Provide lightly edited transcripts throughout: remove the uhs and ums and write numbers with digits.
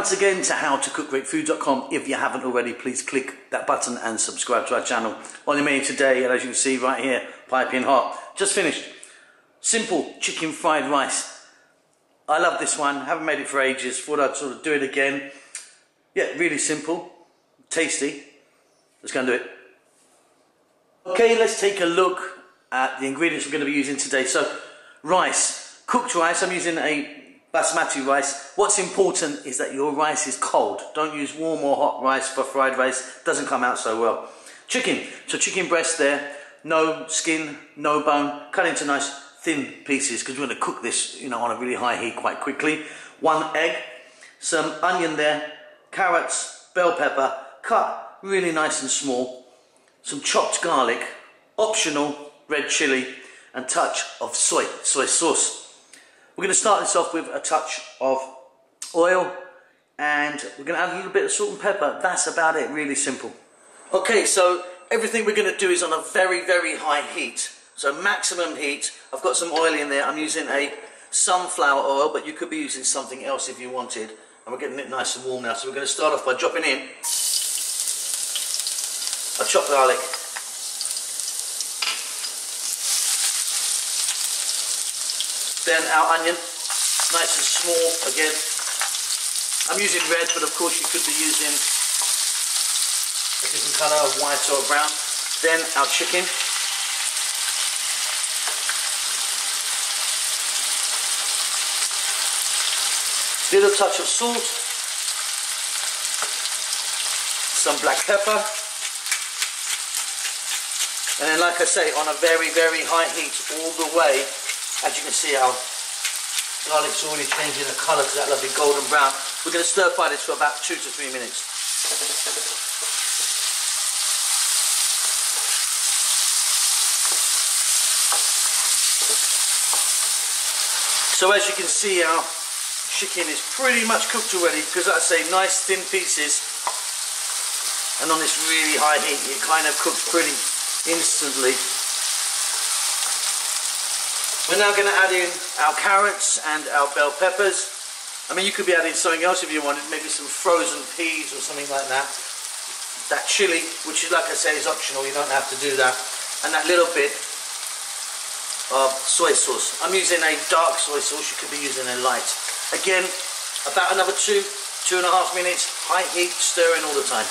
once again to howtocookgreatfood.com. If you haven't already, please click that button and subscribe to our channel. On the menu today, and as you can see right here, piping hot. Just finished. Simple chicken fried rice. I love this one. Haven't made it for ages. Thought I'd sort of do it again. Yeah, really simple, tasty. Let's go and do it. Okay, let's take a look at the ingredients we're going to be using today. So, rice, cooked rice. I'm using a basmati rice. What's important is that your rice is cold. Don't use warm or hot rice for fried rice. Doesn't come out so well. Chicken. So chicken breast there. No skin, no bone. Cut into nice thin pieces because we're going to cook this, on a really high heat quite quickly. 1 egg. Some onion there. Carrots, bell pepper. Cut really nice and small. Some chopped garlic. Optional red chili. And touch of soy sauce. We're going to start this off with a touch of oil, and we're going to add a little bit of salt and pepper. That's about it, really simple. Okay, so everything we're going to do is on a very, very high heat. So maximum heat. I've got some oil in there. I'm using a sunflower oil, but you could be using something else if you wanted. And we're getting it nice and warm now. So we're going to start off by dropping in a chopped garlic. Then our onion, nice and small again. I'm using red, but of course you could be using a different colour of white or brown. Then our chicken. Little touch of salt. Some black pepper. And then, like I say, on a very, very high heat all the way. As you can see, our garlic's already changing the colour to that lovely golden brown. We're going to stir fry this for about 2 to 3 minutes. So as you can see, our chicken is pretty much cooked already because, like I say, nice thin pieces. And on this really high heat, it kind of cooks pretty instantly. We're now going to add in our carrots and our bell peppers. I mean, you could be adding something else if you wanted, maybe some frozen peas or something like that. That chili, which is, like I say, is optional, you don't have to do that. And that little bit of soy sauce. I'm using a dark soy sauce, you could be using a light. Again, about another 2.5 minutes, high heat, stirring all the time.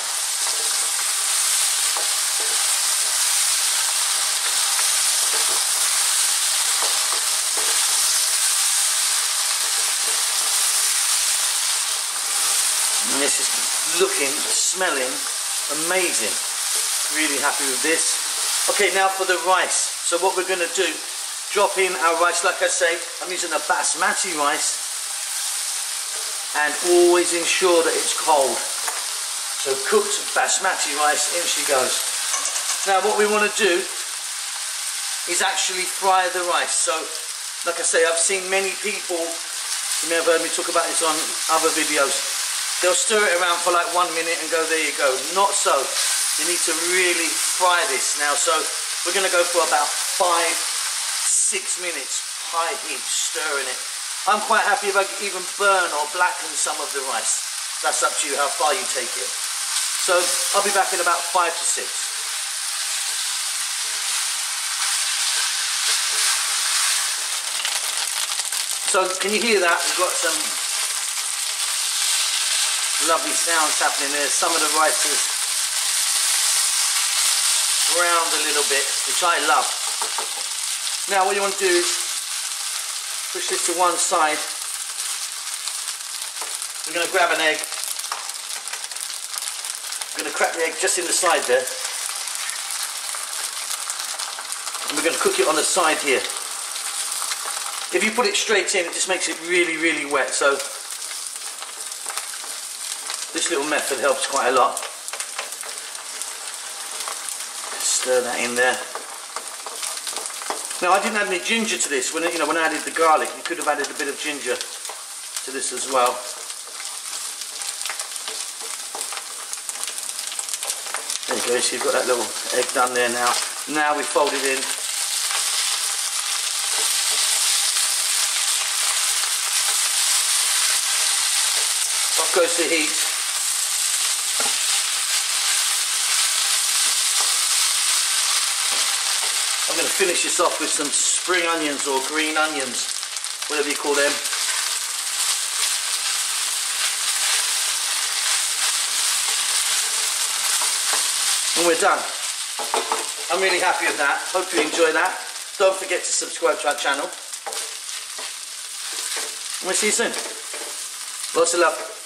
And this is looking, smelling amazing. Really happy with this. Okay, now for the rice. So what we're going to do, drop in our rice. Like I say, I'm using a basmati rice. And always ensure that it's cold. So cooked basmati rice, in she goes. Now what we want to do is actually fry the rice. So, like I say, I've seen many people, you may have heard me talk about this on other videos. They'll stir it around for like 1 minute and go, there you go. Not so. You need to really fry this now. So we're going to go for about 5-6 minutes, high heat, stirring it. I'm quite happy if I even burn or blacken some of the rice. That's up to you how far you take it. So I'll be back in about 5 to 6. So can you hear that? We've got some lovely sounds happening there. Some of the rice is browned a little bit, which I love. Now what you want to do is push this to one side. We're going to grab an egg. We're going to crack the egg just in the side there. And we're going to cook it on the side here. If you put it straight in, it just makes it really, really wet. So this little method helps quite a lot. Stir that in there. Now I didn't add any ginger to this. When I added the garlic, you could have added a bit of ginger to this as well. There you go. So you've got that little egg done there now. Now we fold it in. Off goes lowers the heat. I'm going to finish this off with some spring onions or green onions, whatever you call them. And we're done. I'm really happy with that. Hope you enjoy that. Don't forget to subscribe to our channel. And we'll see you soon. Lots of love.